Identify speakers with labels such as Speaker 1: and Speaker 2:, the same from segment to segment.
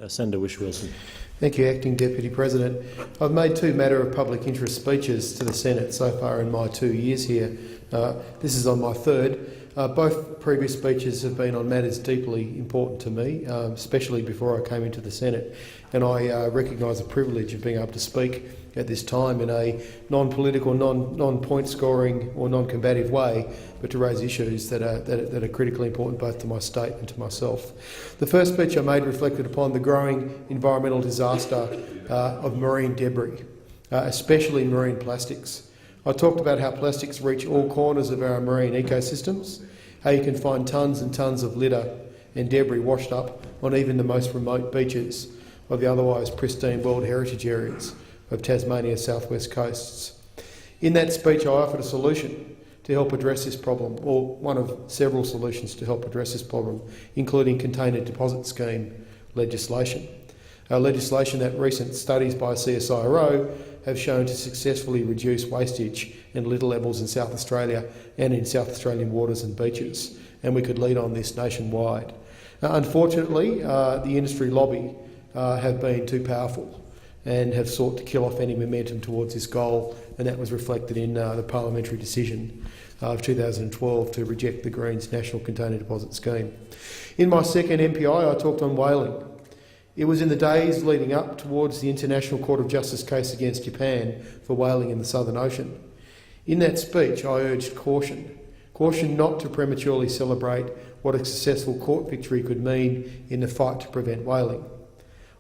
Speaker 1: Senator Whish-Wilson.
Speaker 2: Thank you, Acting Deputy President. I've made two matter of public interest speeches to the Senate so far in my 2 years here. This is on my third. Both previous speeches have been on matters deeply important to me, especially before I came into the Senate, and I recognise the privilege of being able to speak at this time in a non-political, non-point scoring or non-combative way, but to raise issues that are critically important both to my state and to myself. The first speech I made reflected upon the growing environmental disaster of marine debris, especially marine plastics. I talked about how plastics reach all corners of our marine ecosystems, how you can find tonnes and tonnes of litter and debris washed up on even the most remote beaches of the otherwise pristine World Heritage areas of Tasmania's southwest coasts. In that speech I offered a solution to help address this problem, or one of several solutions to help address this problem, including container deposit scheme legislation. Legislation that recent studies by CSIRO have shown to successfully reduce wastage and litter levels in South Australia and in South Australian waters and beaches, and we could lead on this nationwide. Unfortunately, the industry lobby have been too powerful and have sought to kill off any momentum towards this goal, and that was reflected in the parliamentary decision of 2012 to reject the Greens' National Container Deposit Scheme. In my second MPI, I talked on whaling. It was in the days leading up towards the International Court of Justice case against Japan for whaling in the Southern Ocean. In that speech, I urged caution not to prematurely celebrate what a successful court victory could mean in the fight to prevent whaling.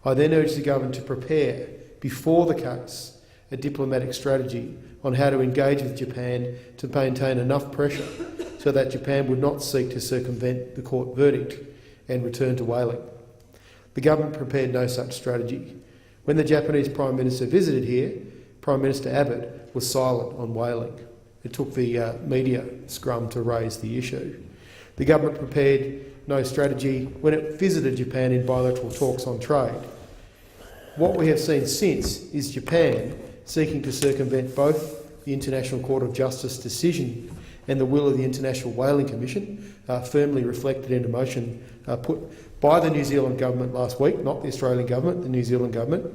Speaker 2: I then urged the government to prepare, before the case, a diplomatic strategy on how to engage with Japan to maintain enough pressure so that Japan would not seek to circumvent the court verdict and return to whaling. The government prepared no such strategy. When the Japanese Prime Minister visited here, Prime Minister Abbott was silent on whaling. It took the media scrum to raise the issue. The government prepared no strategy when it visited Japan in bilateral talks on trade. What we have seen since is Japan seeking to circumvent both the International Court of Justice decision and the will of the International Whaling Commission, firmly reflected in a motion put by the New Zealand government last week, not the Australian government, the New Zealand government,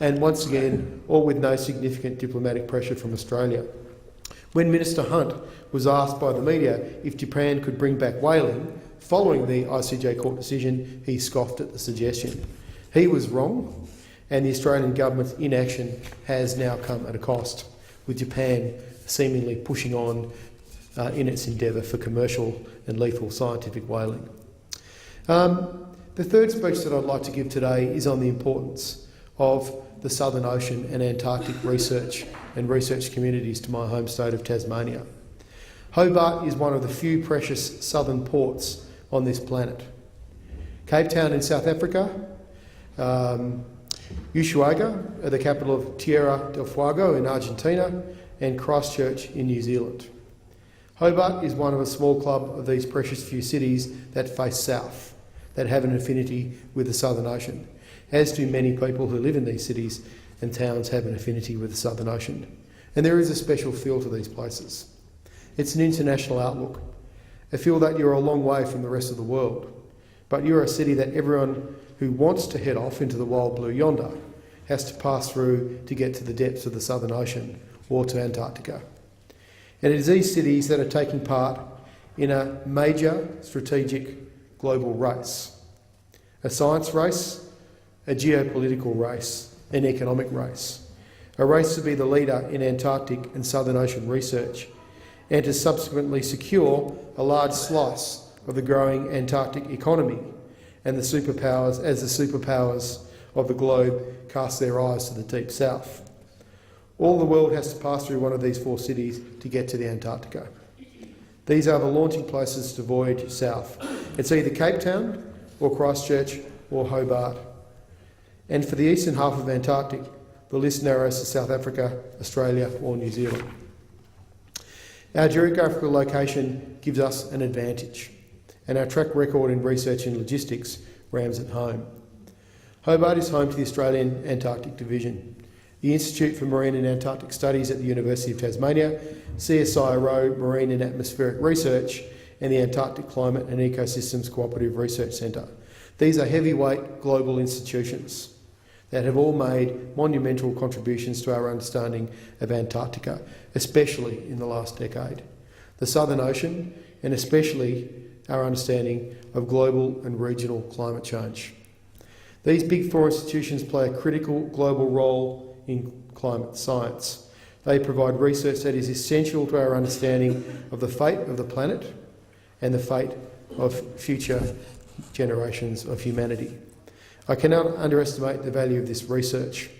Speaker 2: and once again, all with no significant diplomatic pressure from Australia. When Minister Hunt was asked by the media if Japan could bring back whaling following the ICJ court decision, he scoffed at the suggestion. He was wrong, and the Australian government's inaction has now come at a cost, with Japan seemingly pushing on in its endeavour for commercial and lethal scientific whaling. The third speech that I'd like to give today is on the importance of the Southern Ocean and Antarctic research and research communities to my home state of Tasmania. Hobart is one of the few precious southern ports on this planet. Cape Town in South Africa, Ushuaia, the capital of Tierra del Fuego in Argentina, and Christchurch in New Zealand. Hobart is one of a small club of these precious few cities that face south, that have an affinity with the Southern Ocean, as do many people who live in these cities and towns have an affinity with the Southern Ocean. And there is a special feel to these places. It's an international outlook, a feel that you're a long way from the rest of the world, but you're a city that everyone who wants to head off into the wild blue yonder has to pass through to get to the depths of the Southern Ocean or to Antarctica. And it is these cities that are taking part in a major strategic global race, a science race, a geopolitical race, an economic race, a race to be the leader in Antarctic and Southern Ocean research and to subsequently secure a large slice of the growing Antarctic economy and the superpowers as the superpowers of the globe cast their eyes to the deep south. All the world has to pass through one of these four cities to get to the Antarctica. These are the launching places to voyage south. It's either Cape Town or Christchurch or Hobart. And for the eastern half of Antarctic, the list narrows to South Africa, Australia or New Zealand. Our geographical location gives us an advantage, and our track record in research and logistics rams it home. Hobart is home to the Australian Antarctic Division, the Institute for Marine and Antarctic Studies at the University of Tasmania, CSIRO Marine and Atmospheric Research, and the Antarctic Climate and Ecosystems Cooperative Research Centre. These are heavyweight global institutions that have all made monumental contributions to our understanding of Antarctica, especially in the last decade. The Southern Ocean, and especially our understanding of global and regional climate change. These Big Four institutions play a critical global role in climate science. They provide research that is essential to our understanding of the fate of the planet and the fate of future generations of humanity. I cannot underestimate the value of this research.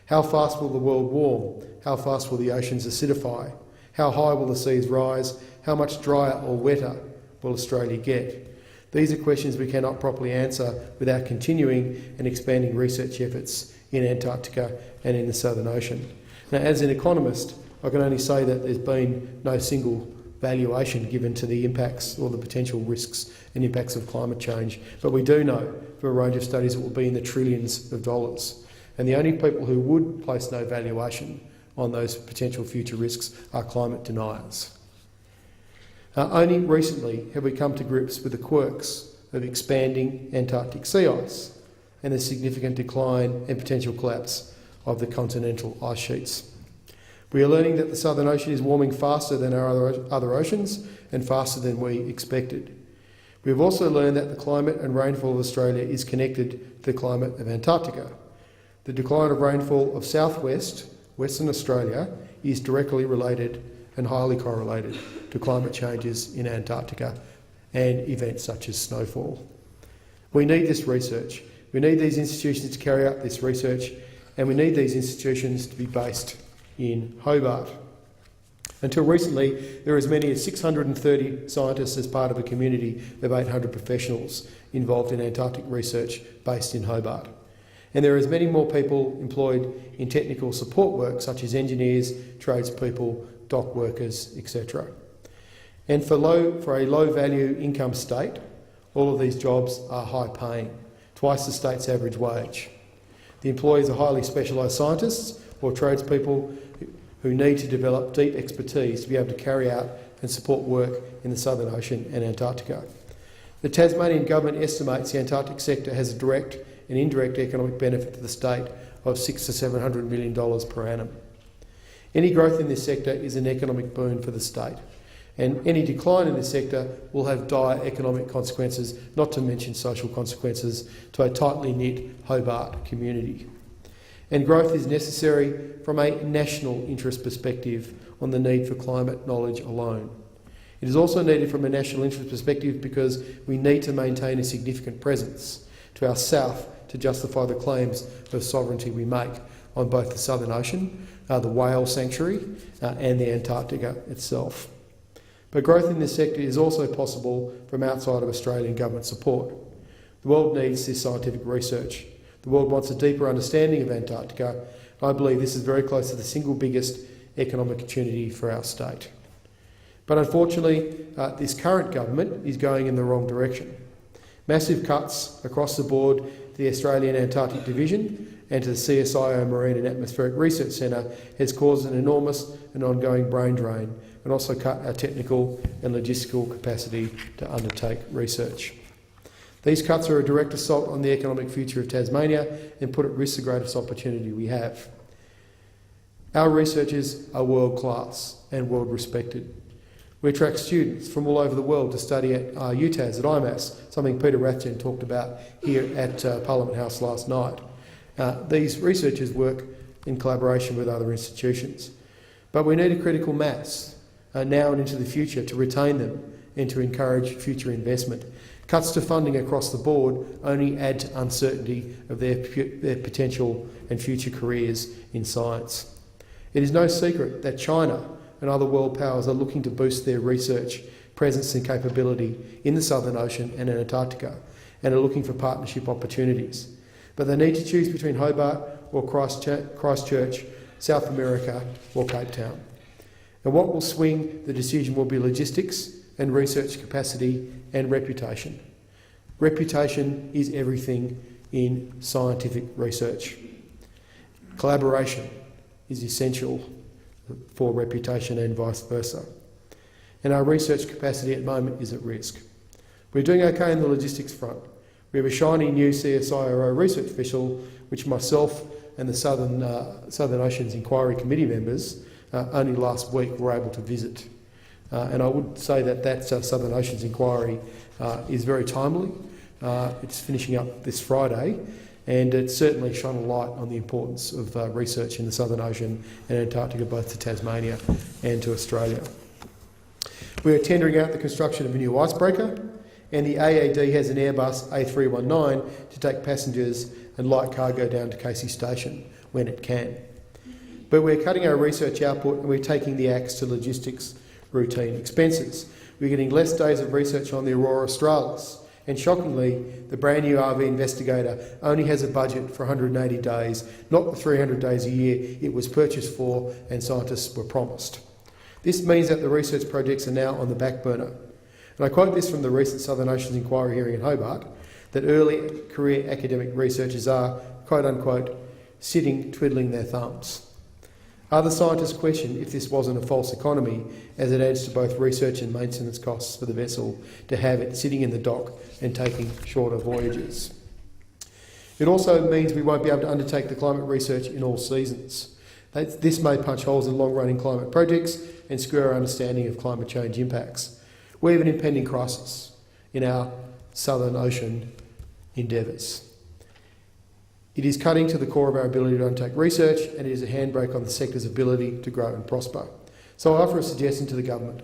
Speaker 2: How fast will the world warm? How fast will the oceans acidify? How high will the seas rise? How much drier or wetter will Australia get? These are questions we cannot properly answer without continuing and expanding research efforts in Antarctica and in the Southern Ocean. Now, as an economist, I can only say that there's been no single valuation given to the impacts or the potential risks and impacts of climate change, but we do know from a range of studies it will be in the trillions of dollars. And the only people who would place no valuation on those potential future risks are climate deniers. Only recently have we come to grips with the quirks of expanding Antarctic sea ice and the significant decline and potential collapse of the continental ice sheets. We are learning that the Southern Ocean is warming faster than our other oceans and faster than we expected. We have also learned that the climate and rainfall of Australia is connected to the climate of Antarctica. The decline of rainfall of Western Australia is directly related and highly correlated to climate changes in Antarctica and events such as snowfall. We need this research. We need these institutions to carry out this research, and we need these institutions to be based in Hobart. Until recently, there were as many as 630 scientists as part of a community of 800 professionals involved in Antarctic research based in Hobart. And there are as many more people employed in technical support work, such as engineers, tradespeople, dock workers, etc. And for a low-value income state, all of these jobs are high-paying, twice the state's average wage. The employees are highly specialised scientists or tradespeople who need to develop deep expertise to be able to carry out and support work in the Southern Ocean and Antarctica. The Tasmanian government estimates the Antarctic sector has a direct and indirect economic benefit to the state of $600 to $700 million per annum. Any growth in this sector is an economic boon for the state, and any decline in this sector will have dire economic consequences, not to mention social consequences, to a tightly knit Hobart community. And growth is necessary from a national interest perspective on the need for climate knowledge alone. It is also needed from a national interest perspective because we need to maintain a significant presence to our south to justify the claims of sovereignty we make on both the Southern Ocean, the whale sanctuary, and the Antarctica itself. But growth in this sector is also possible from outside of Australian government support. The world needs this scientific research. The world wants a deeper understanding of Antarctica. I believe this is very close to the single biggest economic opportunity for our state. But unfortunately, this current government is going in the wrong direction. Massive cuts across the board to the Australian Antarctic Division and to the CSIRO Marine and Atmospheric Research Centre has caused an enormous and ongoing brain drain and also cut our technical and logistical capacity to undertake research. These cuts are a direct assault on the economic future of Tasmania and put at risk the greatest opportunity we have. Our researchers are world class and world respected. We attract students from all over the world to study at UTAS, at IMAS, something Peter Whish-Wilson talked about here at Parliament House last night. These researchers work in collaboration with other institutions. But we need a critical mass now and into the future to retain them and to encourage future investment. Cuts to funding across the board only add to uncertainty of their potential and future careers in science. It is no secret that China and other world powers are looking to boost their research, presence and capability in the Southern Ocean and in Antarctica, and are looking for partnership opportunities. But they need to choose between Hobart or Christchurch, South America or Cape Town. And what will swing the decision will be logistics and research capacity and reputation. Reputation is everything in scientific research. Collaboration is essential for reputation and vice versa. And our research capacity at the moment is at risk. We're doing okay on the logistics front. We have a shiny new CSIRO research vessel, which myself and the Southern Oceans Inquiry Committee members only last week were able to visit. And I would say that Southern Oceans Inquiry is very timely. It's finishing up this Friday, and it's certainly shone a light on the importance of research in the Southern Ocean and Antarctica, both to Tasmania and to Australia. We are tendering out the construction of a new icebreaker, and the AAD has an Airbus A319 to take passengers and light cargo down to Casey Station when it can. But we're cutting our research output and we're taking the axe to logistics routine expenses. We're getting less days of research on the Aurora Australis, and shockingly, the brand new RV Investigator only has a budget for 180 days, not the 300 days a year it was purchased for and scientists were promised. This means that the research projects are now on the back burner. And I quote this from the recent Southern Oceans Inquiry hearing in Hobart, that early career academic researchers are, quote unquote, sitting twiddling their thumbs. Other scientists question if this wasn't a false economy, as it adds to both research and maintenance costs for the vessel to have it sitting in the dock and taking shorter voyages. It also means we won't be able to undertake the climate research in all seasons. This may punch holes in long-running climate projects and screw our understanding of climate change impacts. We have an impending crisis in our Southern Ocean endeavours. It is cutting to the core of our ability to undertake research, and it is a handbrake on the sector's ability to grow and prosper. So I offer a suggestion to the government.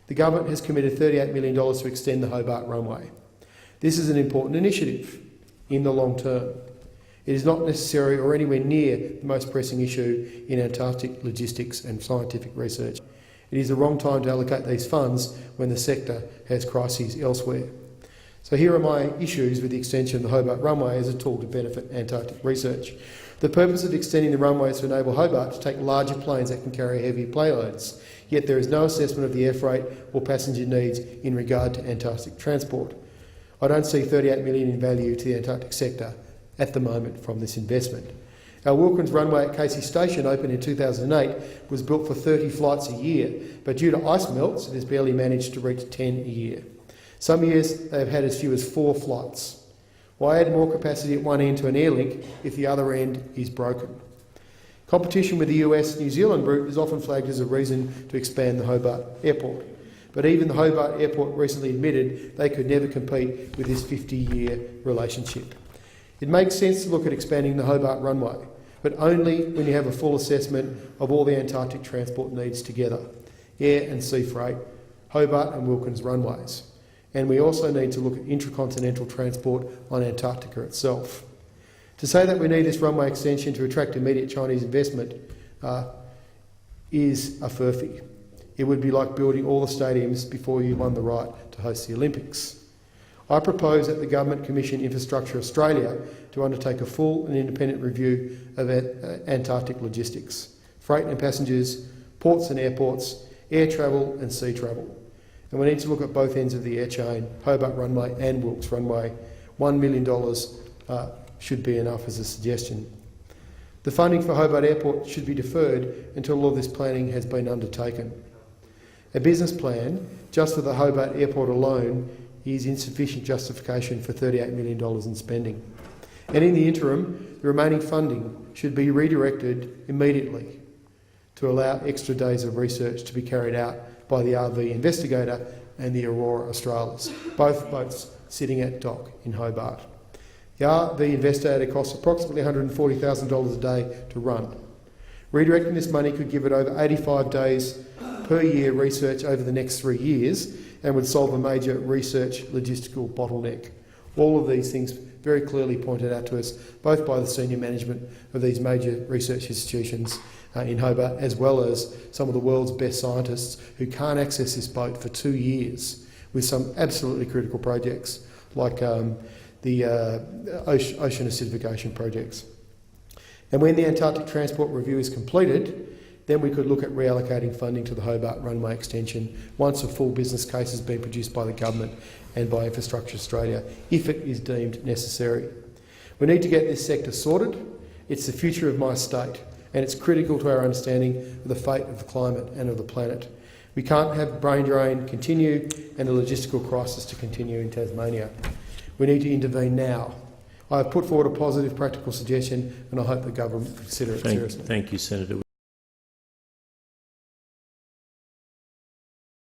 Speaker 2: The government has committed $38 million to extend the Hobart runway. This is an important initiative in the long term. It is not necessary or anywhere near the most pressing issue in Antarctic logistics and scientific research. It is the wrong time to allocate these funds when the sector has crises elsewhere. So here are my issues with the extension of the Hobart runway as a tool to benefit Antarctic research. The purpose of extending the runway is to enable Hobart to take larger planes that can carry heavy payloads, yet there is no assessment of the air freight or passenger needs in regard to Antarctic transport. I don't see $38 million in value to the Antarctic sector at the moment from this investment. Our Wilkins runway at Casey Station, opened in 2008, was built for 30 flights a year, but due to ice melts it has barely managed to reach 10 a year. Some years they have had as few as 4 flights. Why add more capacity at one end to an airlink if the other end is broken? Competition with the US-New Zealand route is often flagged as a reason to expand the Hobart Airport. But even the Hobart Airport recently admitted they could never compete with this 50-year relationship. It makes sense to look at expanding the Hobart runway, but only when you have a full assessment of all the Antarctic transport needs together, air and sea freight, Hobart and Wilkins runways. And we also need to look at intracontinental transport on Antarctica itself. To say that we need this runway extension to attract immediate Chinese investment is a furphy. It would be like building all the stadiums before you won the right to host the Olympics. I propose that the government commission Infrastructure Australia to undertake a full and independent review of Antarctic logistics, freight and passengers, ports and airports, air travel and sea travel. And we need to look at both ends of the air chain, Hobart runway and Wilkes runway. $1 million should be enough as a suggestion. The funding for Hobart Airport should be deferred until all of this planning has been undertaken. A business plan just for the Hobart Airport alone is insufficient justification for $38 million in spending. And in the interim, the remaining funding should be redirected immediately to allow extra days of research to be carried out by the RV Investigator and the Aurora Australis, both boats sitting at dock in Hobart. The RV Investigator costs approximately $140,000 a day to run. Redirecting this money could give it over 85 days per year research over the next 3 years and would solve a major research logistical bottleneck. All of these things very clearly pointed out to us, both by the senior management of these major research institutions in Hobart, as well as some of the world's best scientists who can't access this boat for 2 years with some absolutely critical projects like the ocean acidification projects. And when the Antarctic Transport Review is completed, then we could look at reallocating funding to the Hobart runway extension once a full business case has been produced by the government and by Infrastructure Australia, if it is deemed necessary. We need to get this sector sorted. It's the future of my state, and it's critical to our understanding of the fate of the climate and of the planet. We can't have brain drain continue and a logistical crisis to continue in Tasmania. We need to intervene now. I have put forward a positive, practical suggestion, and I hope the government will consider it seriously.
Speaker 1: Thank you, Senator.